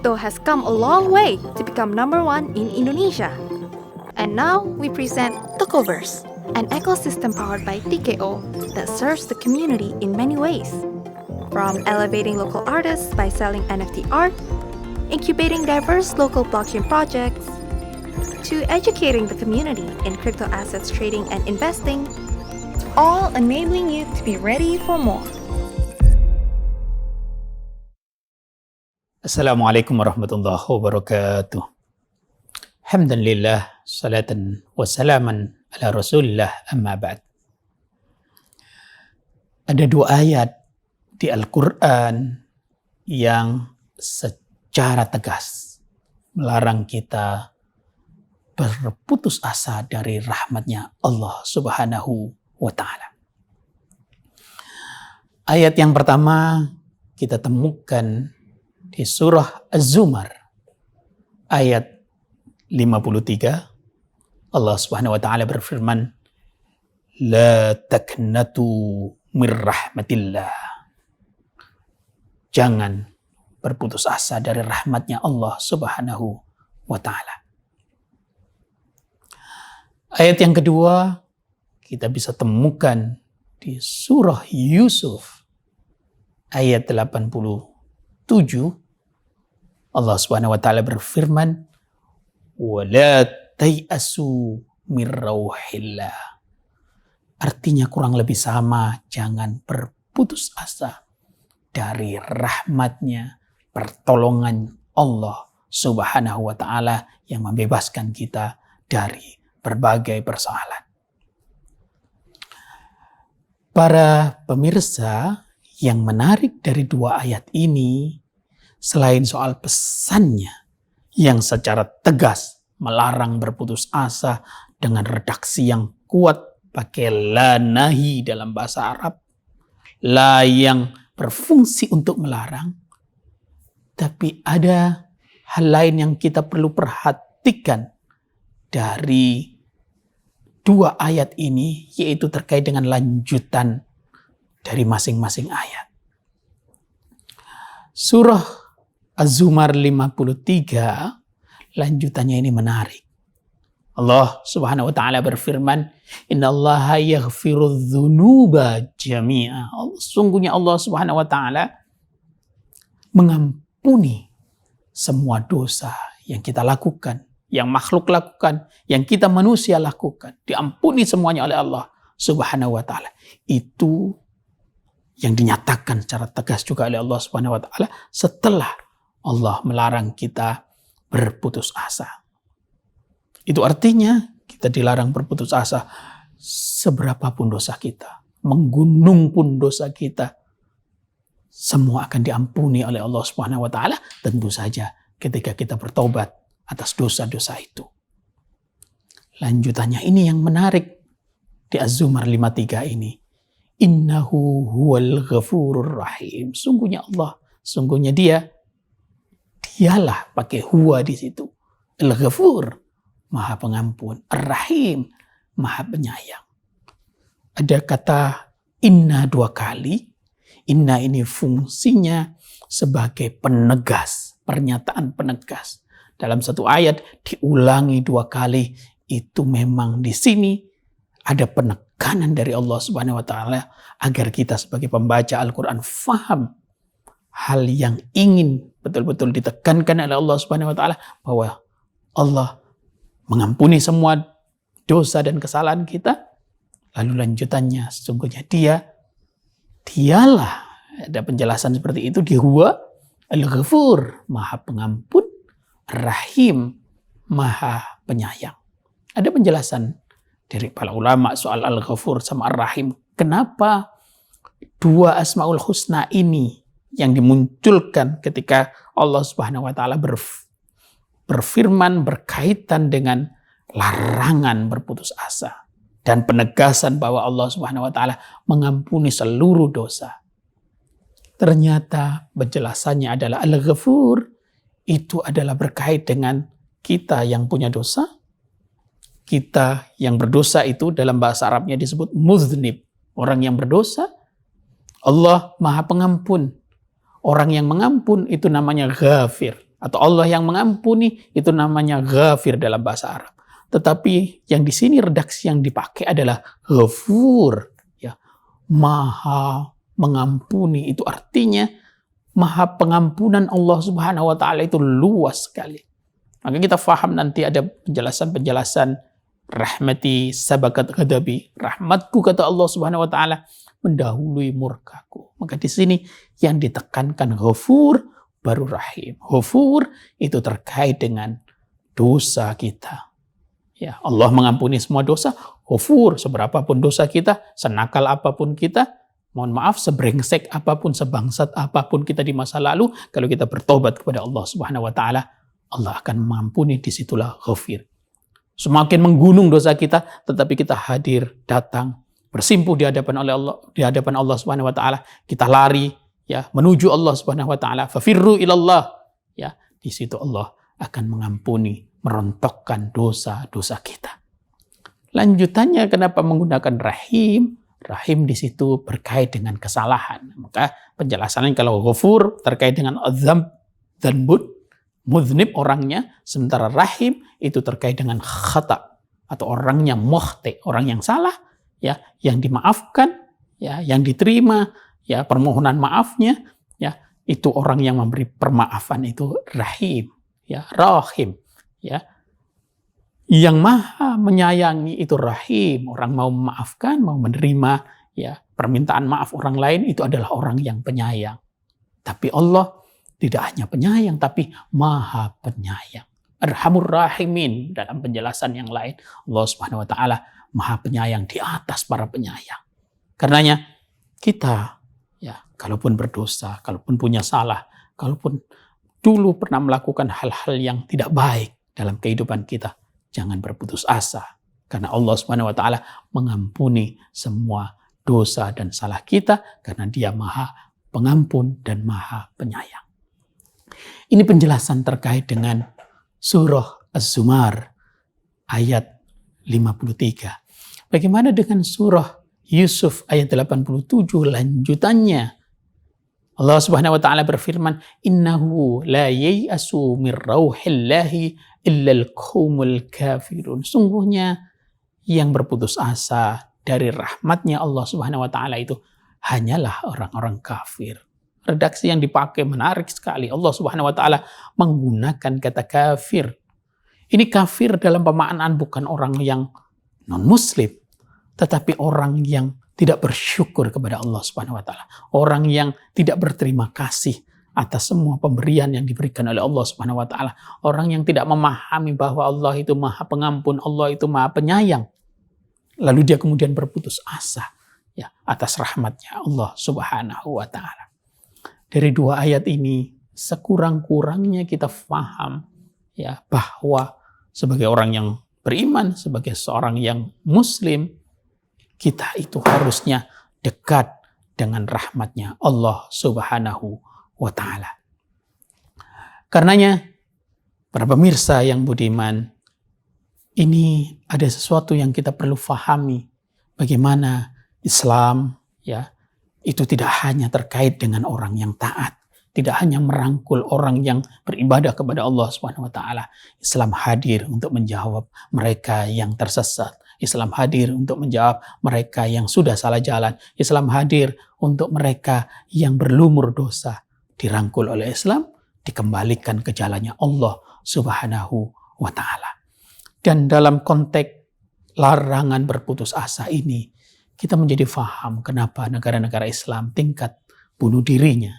crypto has come a long way to become number one in Indonesia. And now we present Tokoverse, an ecosystem powered by TKO that serves the community in many ways. From elevating local artists by selling NFT art, incubating diverse local blockchain projects, to educating the community in crypto assets trading and investing, all enabling you to be ready for more. Assalamualaikum warahmatullahi wabarakatuh. Alhamdulillah, salatan wassalaman ala rasulillah, amma ba'd. Ada dua ayat di Al-Quran yang secara tegas melarang kita berputus asa dari rahmatnya Allah Subhanahu wa ta'ala. Ayat yang pertama kita temukan di surah Az-Zumar ayat 53. Allah Subhanahu wa ta'ala berfirman, la taknatu mir rahmatillah. Jangan berputus asa dari rahmatnya Allah Subhanahu wa ta'ala. Ayat yang kedua kita bisa temukan di surah Yusuf ayat 87. Allah Subhanahu wa ta'ala berfirman, wala tayasu mir rauhillah. Artinya kurang lebih sama, jangan berputus asa dari rahmatnya, pertolongan Allah Subhanahu wa ta'ala yang membebaskan kita dari berbagai persoalan. Para pemirsa, yang menarik dari dua ayat ini, selain soal pesannya yang secara tegas melarang berputus asa dengan redaksi yang kuat pakai la nahi dalam bahasa Arab, la yang berfungsi untuk melarang, tapi ada hal lain yang kita perlu perhatikan dari dua ayat ini, yaitu terkait dengan lanjutan dari masing-masing ayat. Surah Az-Zumar 53, lanjutannya ini menarik. Allah Subhanahu wa ta'ala berfirman, innallaha yaghfiru dzunuba jami'a. Sungguhnya Allah Subhanahu wa ta'ala mengampuni semua dosa yang kita lakukan, yang makhluk lakukan, yang kita manusia lakukan. Diampuni semuanya oleh Allah Subhanahu wa ta'ala. Itu yang dinyatakan secara tegas juga oleh Allah Subhanahu wa ta'ala setelah Allah melarang kita berputus asa. Itu artinya kita dilarang berputus asa seberapapun dosa kita. Menggunung pun dosa kita. Semua akan diampuni oleh Allah Subhanahu wa ta'ala. Tentu saja ketika kita bertobat atas dosa-dosa itu. Lanjutannya ini yang menarik di Az-Zumar 53 ini. Innahu huwal ghafurur rahim. Sungguhnya Allah, sungguhnya dialah pakai huwa di situ. Al-Ghafur, Maha Pengampun. Ar-Rahim, Maha Penyayang. Ada kata inna dua kali. Inna ini fungsinya sebagai penegas, pernyataan penegas. Dalam satu ayat diulangi dua kali. Itu memang di sini ada penekanan dari Allah Subhanahu wa ta'ala agar kita sebagai pembaca Al-Quran faham hal yang ingin betul-betul ditekankan oleh Allah Subhanahu wa ta'ala, bahwa Allah mengampuni semua dosa dan kesalahan kita. Lalu lanjutannya, sesungguhnya dialah, ada penjelasan seperti itu, di huwa al-ghafur, Maha Pengampun, Rahim, Maha Penyayang. Ada penjelasan dari para ulama soal al-ghafur sama ar-rahim. Kenapa dua asmaul husna ini yang dimunculkan ketika Allah Subhanahu wa ta'ala berfirman berkaitan dengan larangan berputus asa dan penegasan bahwa Allah Subhanahu wa ta'ala mengampuni seluruh dosa. Ternyata penjelasannya adalah al-ghafur itu adalah berkait dengan kita yang punya dosa. Kita yang berdosa itu dalam bahasa Arabnya disebut muznib, orang yang berdosa. Allah Maha Pengampun. Orang yang mengampun itu namanya ghafir atau Allah yang mengampuni, itu namanya Ghafir dalam bahasa Arab. Tetapi yang di sini redaksi yang dipakai adalah Ghafur, ya, Maha mengampuni. Itu artinya Maha pengampunan Allah Subhanahu wa taala itu luas sekali. Maka kita faham nanti ada penjelasan-penjelasan rahmati sabakat ghadabi. Rahmatku, kata Allah Subhanahu wa taala, mendahului murkaku. Maka di sini yang ditekankan Ghafur baru Rahim. Ghafur itu terkait dengan dosa kita. Ya, Allah mengampuni semua dosa. Ghafur, seberapapun dosa kita, senakal apapun kita, mohon maaf, sebrengsek apapun, sebangsat apapun kita di masa lalu, kalau kita bertobat kepada Allah Subhanahu wa taala, Allah akan mengampuni. Disitulah Ghafir. Semakin menggunung dosa kita, tetapi kita hadir, datang, bersimpuh di hadapan Allah Subhanahu wa taala, kita lari, ya, menuju Allah Subhanahu wa taala. Fafirru ilallah. Ya, di situ Allah akan mengampuni, merontokkan dosa-dosa kita. Lanjutannya, kenapa menggunakan Rahim? Rahim di situ berkait dengan kesalahan. Maka penjelasannya, kalau Ghafur terkait dengan adzam dan mudhnib orangnya, sementara Rahim itu terkait dengan khata atau orangnya, mukhti, orang yang salah, ya, yang dimaafkan, ya, yang diterima, ya, permohonan maafnya, ya, itu orang yang memberi permaafan, itu Rahim, ya, Rahim, ya. Yang Maha menyayangi itu Rahim. Orang mau memaafkan, mau menerima, ya, permintaan maaf orang lain, itu adalah orang yang penyayang. Tapi Allah tidak hanya penyayang, tapi Maha penyayang. Arhamur Rahimin dalam penjelasan yang lain. Allah Subhanahu wa taala Maha penyayang di atas para penyayang. Karenanya kita, ya, kalaupun berdosa, kalaupun punya salah, kalaupun dulu pernah melakukan hal-hal yang tidak baik dalam kehidupan kita, jangan berputus asa. Karena Allah Subhanahu wa taala mengampuni semua dosa dan salah kita, karena Dia Maha Pengampun dan Maha Penyayang. Ini penjelasan terkait dengan surah Az-Zumar ayat 53. Bagaimana dengan surah Yusuf ayat 87 lanjutannya? Allah Subhanahu wa taala berfirman, "Innahu la yai'asu mir rauhillahi illa al-qaumul kafirun." Sungguhnya yang berputus asa dari rahmatnya Allah Subhanahu wa taala itu hanyalah orang-orang kafir. Redaksi yang dipakai menarik sekali. Allah Subhanahu wa taala menggunakan kata kafir. Ini kafir dalam pemaknaan bukan orang yang non-muslim, tetapi orang yang tidak bersyukur kepada Allah Subhanahu wa taala. Orang yang tidak berterima kasih atas semua pemberian yang diberikan oleh Allah Subhanahu wa taala. Orang yang tidak memahami bahwa Allah itu Maha Pengampun, Allah itu Maha Penyayang. Lalu dia kemudian berputus asa, ya, atas rahmatnya Allah Subhanahu wa taala. Dari dua ayat ini, sekurang-kurangnya kita faham, ya, bahwa sebagai orang yang beriman, sebagai seorang yang muslim, kita itu harusnya dekat dengan rahmatnya Allah Subhanahu wa ta'ala. Karenanya, para pemirsa yang budiman, ini ada sesuatu yang kita perlu fahami. Bagaimana Islam, ya, itu tidak hanya terkait dengan orang yang taat, tidak hanya merangkul orang yang beribadah kepada Allah Subhanahu wa taala. Islam hadir untuk menjawab mereka yang tersesat. Islam hadir untuk menjawab mereka yang sudah salah jalan. Islam hadir untuk mereka yang berlumur dosa. Dirangkul oleh Islam, dikembalikan ke jalannya Allah Subhanahu wa ta'ala. Dan dalam konteks larangan berputus asa ini, kita menjadi faham kenapa negara-negara Islam tingkat bunuh dirinya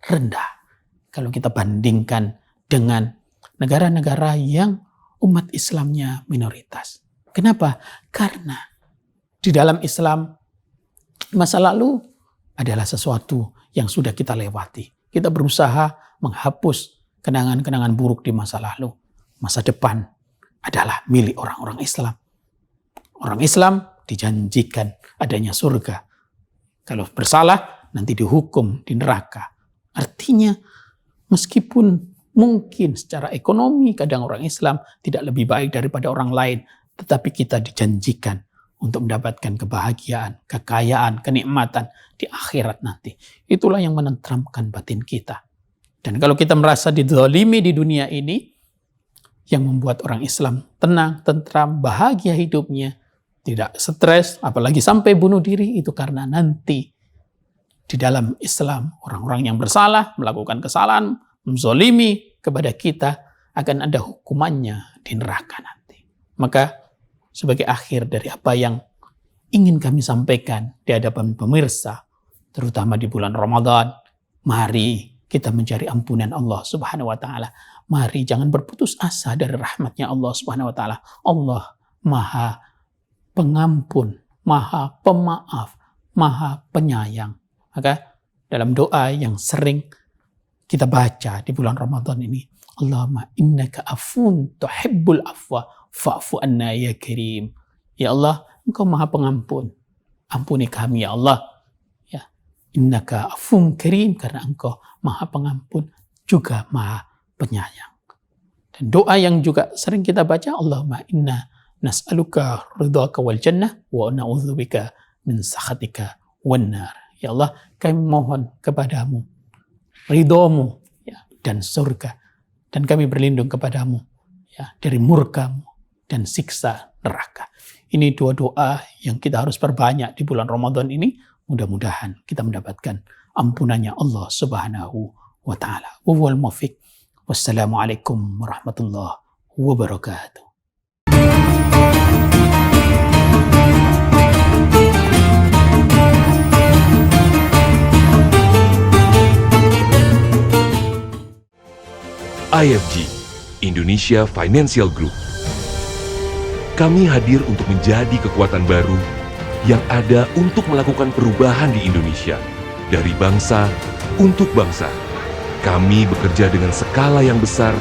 rendah kalau kita bandingkan dengan negara-negara yang umat Islamnya minoritas. Kenapa? Karena di dalam Islam masa lalu adalah sesuatu yang sudah kita lewati. Kita berusaha menghapus kenangan-kenangan buruk di masa lalu. Masa depan adalah milik orang-orang Islam. Orang Islam dijanjikan adanya surga. Kalau bersalah, nanti dihukum di neraka. Artinya, meskipun mungkin secara ekonomi kadang orang Islam tidak lebih baik daripada orang lain, tetapi kita dijanjikan untuk mendapatkan kebahagiaan, kekayaan, kenikmatan di akhirat nanti. Itulah yang menenteramkan batin kita. Dan kalau kita merasa dizalimi di dunia ini, yang membuat orang Islam tenang, tentram, bahagia hidupnya, tidak stres, apalagi sampai bunuh diri, itu karena nanti di dalam Islam orang-orang yang bersalah, melakukan kesalahan, menzalimi kepada kita, akan ada hukumannya di neraka nanti. Maka sebagai akhir dari apa yang ingin kami sampaikan di hadapan pemirsa, terutama di bulan Ramadan, mari kita mencari ampunan Allah Subhanahu wa taala. Mari jangan berputus asa dari rahmatnya Allah Subhanahu wa taala. Allah Maha Pengampun, Maha Pemaaf, Maha Penyayang. Maka dalam doa yang sering kita baca di bulan Ramadan ini, Allahumma innaka afun tuhibbul afwa fa'fu anna ya karim. Ya Allah, Engkau Maha Pengampun. Ampuni kami ya Allah. Ya, innaka afun karim, karena Engkau Maha Pengampun juga Maha Penyayang. Dan doa yang juga sering kita baca, Allahumma inna nas'aluka ridhaka wal jannah wa na'udzubika min sakhatika wan nar. Ya Allah, kami mohon kepadamu ridhomu, ya, dan surga, dan kami berlindung kepadamu, ya, dari murkamu dan siksa neraka. Ini dua doa yang kita harus perbanyak di bulan Ramadan ini. Mudah-mudahan kita mendapatkan ampunannya Allah Subhanahu wa taala. Wa huwal muwaffiq. Wassalamualaikum warahmatullahi wabarakatuh. IFG, Indonesia Financial Group. Kami hadir untuk menjadi kekuatan baru yang ada untuk melakukan perubahan di Indonesia, dari bangsa untuk bangsa. Kami bekerja dengan skala yang besar,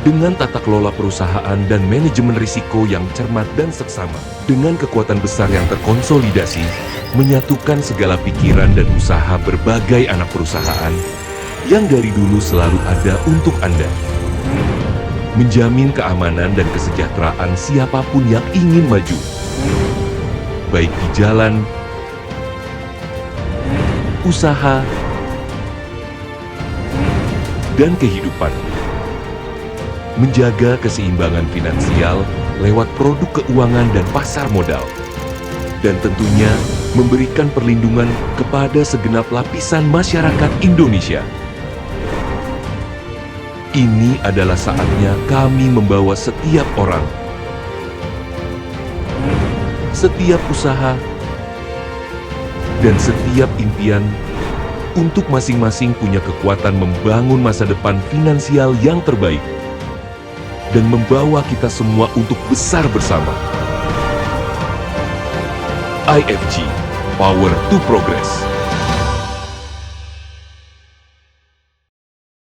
dengan tata kelola perusahaan dan manajemen risiko yang cermat dan seksama. Dengan kekuatan besar yang terkonsolidasi, menyatukan segala pikiran dan usaha berbagai anak perusahaan yang dari dulu selalu ada untuk Anda. Menjamin keamanan dan kesejahteraan siapapun yang ingin maju, baik di jalan, usaha, dan kehidupan. Menjaga keseimbangan finansial lewat produk keuangan dan pasar modal. Dan tentunya memberikan perlindungan kepada segenap lapisan masyarakat Indonesia. Ini adalah saatnya kami membawa setiap orang, setiap usaha, dan setiap impian untuk masing-masing punya kekuatan membangun masa depan finansial yang terbaik dan membawa kita semua untuk besar bersama. IFG, Power to Progress.